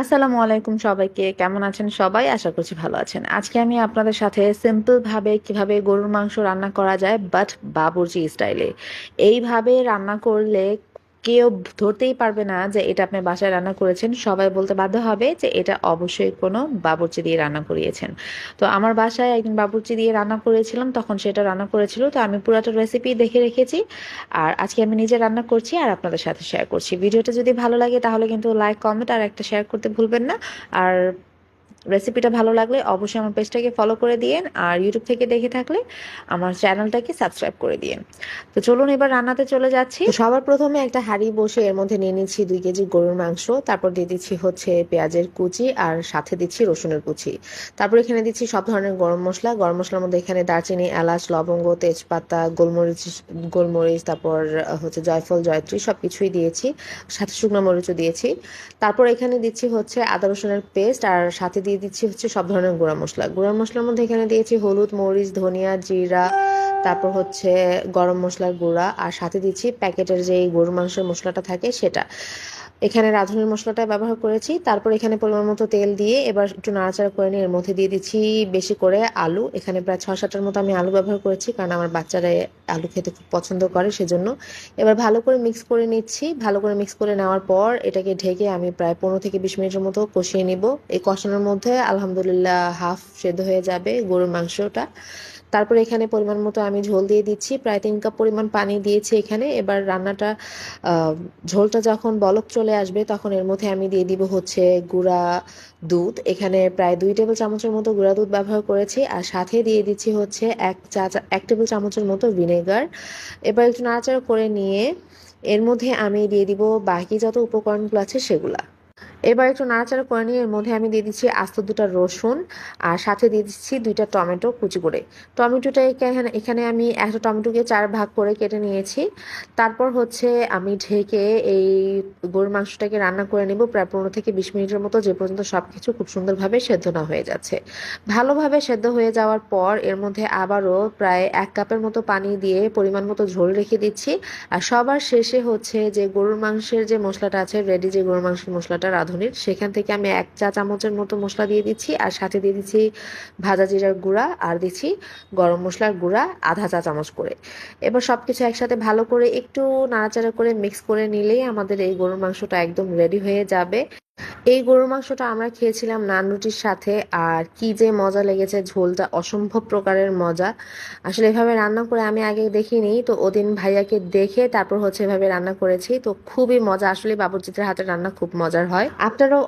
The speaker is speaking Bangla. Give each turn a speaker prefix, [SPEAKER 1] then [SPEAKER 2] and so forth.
[SPEAKER 1] আসসালামু আলাইকুম সবাইকে। কেমন আছেন সবাই? আশা করছি ভালো আছেন। আজকে আমি আপনাদের সাথে সিম্পল ভাবে কিভাবে গরুর মাংস রান্না করা যায় বাট বাবুর্চি স্টাইলে। এইভাবে রান্না করলে কেউ ধরতেই পারবে না যে এটা আপনি বাসায় রান্না করেছেন। সবাই বলতে বাধ্য হবে যে এটা অবশ্যই কোনো বাবুর্চি দিয়ে রান্না করিয়েছেন। তো আমার বাসায় একদিন বাবুর্চি দিয়ে রান্না করেছিলাম, তখন সেটা রান্না করেছিল। তো আমি পুরাটা রেসিপি দেখে রেখেছি। আর আজকে আমি নিজে রান্না করছি আর আপনাদের সাথে শেয়ার করছি। ভিডিওটা যদি ভালো লাগে তাহলে কিন্তু লাইক, কমেন্ট আর একটা শেয়ার করতে ভুলবেন না। আর রেসিপিটা ভালো লাগলে অবশ্যই আমার পেজটাকে ফলো করে দিয়েন, আর ইউটিউব থেকে দেখে থাকলে আমার চ্যানেলটাকে সাবস্ক্রাইব করে দিয়েন। তো চলুন এবার রান্নাতে চলে যাচ্ছি। তো সবার প্রথমে একটা হাঁড়ি বসে এর মধ্যে নিয়ে নিচ্ছি 2 কেজি গরুর মাংস। তারপর দিয়ে দিচ্ছি হচ্ছে পেঁয়াজের কুচি আর সাথে দিচ্ছি রসুনের কুচি। তারপর এখানে দিচ্ছি সব ধরনের গরম মশলা। গরম মশলার মধ্যে এখানে দারচিনি, এলাচ, লবঙ্গ, তেজপাতা, গোলমরিচ, তারপর হচ্ছে জয়ফল, জয়ত্রী সব কিছুই দিয়েছি। সাথে শুকনো মরিচও দিয়েছি। তারপর এখানে দিচ্ছি হচ্ছে আদা রসুনের পেস্ট, আর সাথে দিয়ে দিচ্ছি হচ্ছে সব ধরনের গুঁড়া মশলা। গুঁড়া মশলার মধ্যে এখানে দিয়েছি হলুদ, মরিচ, ধনিয়া, জিরা, তারপর হচ্ছে গরম মশলার গুঁড়া, আর সাথে দিচ্ছি প্যাকেটের যে গরুর মাংসের মশলাটা থাকে সেটা। এখানে রাঁধুনি মশলাটা ব্যবহার করেছি। তারপর এখানে পরিমাণ মতো তেল দিয়ে এবার একটু নাড়াচাড়া করে নিয়ে এর মধ্যে দিয়ে দিচ্ছি বেশি করে আলু। এখানে প্রায় 6-7টার মতো আমি আলু ব্যবহার করেছি, কারণ আমার বাচ্চারা আলু খেতে খুব পছন্দ করে সেজন্য। এবার ভালো করে মিক্স করে নিচ্ছি। ভালো করে মিক্স করে নেওয়ার পর এটাকে ঢেকে আমি প্রায় 15 থেকে 20 মিনিটের মতো কষিয়ে নিব। এই কষানোর মধ্যে আলহামদুলিল্লাহ হাফ সেদ্ধ হয়ে যাবে গরুর মাংসটা। তারপর এখানে পরিমাণ মতো আমি ঝোল দিয়ে দিচ্ছি, প্রায় 3 কাপ পরিমাণ পানি দিয়েছি এখানে। এবার রান্নাটা ঝোলটা যখন বলক চলে আসবে তখন এর মধ্যে আমি দিয়ে দিব হচ্ছে গুঁড়া দুধ। এখানে প্রায় 2 টেবিল চামচের মতো গুঁড়া দুধ ব্যবহার করেছি, আর সাথে দিয়ে দিচ্ছি হচ্ছে 1 টেবিল চামচের মতো ভিনেগার। এবার একটু নাড়াচাড়া করে নিয়ে এর মধ্যে আমি দিয়ে দিব বাকি যত উপকরণগুলো আছে সেগুলা। এবার একটু নাড়াচাড়া করে নিয়ে এর মধ্যে আমি দিয়ে দিচ্ছি আস্ত 2টা রসুন, আর সাথে দিয়ে দিচ্ছি 2টা টমেটো কুচি করে। টমেটোটা এখানে আমি একটা টমেটোকে 4 ভাগ করে কেটে নিয়েছি। তারপর হচ্ছে আমি ঢেকে এই গরুর মাংসটাকে রান্না করে নেব প্রায় 15 থেকে 20 মিনিটের মতো, যে পর্যন্ত সবকিছু খুব সুন্দরভাবে সেদ্ধ না হয়ে যাচ্ছে। ভালোভাবে সেদ্ধ হয়ে যাওয়ার পর এর মধ্যে আবারও প্রায় 1 কাপের মতো পানি দিয়ে পরিমাণ মতো ঝোল রেখে দিচ্ছি। আর সবার শেষে হচ্ছে যে গরুর মাংসের যে মশলাটা আছে, রেডি যে গরুর মাংসের মশলাটা রাঁধুনির, সেখান থেকে আমি 1 চা চামচের মতো মশলা দিয়ে দিচ্ছি, আর সাথে দিয়ে দিচ্ছি ভাজা জিরার গুঁড়া, আর দিচ্ছি গরম মশলার গুঁড়া ½ চা চামচ করে। এবার সবকিছু একসাথে ভালো করে একটু নাড়াচাড়া করে মিক্স করে নিলেই আমাদের এই গরুর মাংসটা একদম রেডি হয়ে যাবে। এই গরুর মাংসটা আমরা খেয়েছিলাম নান রুটির সাথে, আর কি যে মজা লেগেছে, ঝোলটা অসম্ভব প্রকারের মজা। আসলে এভাবে রান্না করে আমি আগে দেখিনি, তো ওদিন ভাইয়াকে দেখে তারপর হচ্ছে এভাবে রান্না করেছি। তো খুবই মজা, আসলে বাবুর্চিদের হাতের রান্না খুব মজার হয়। আপনারাও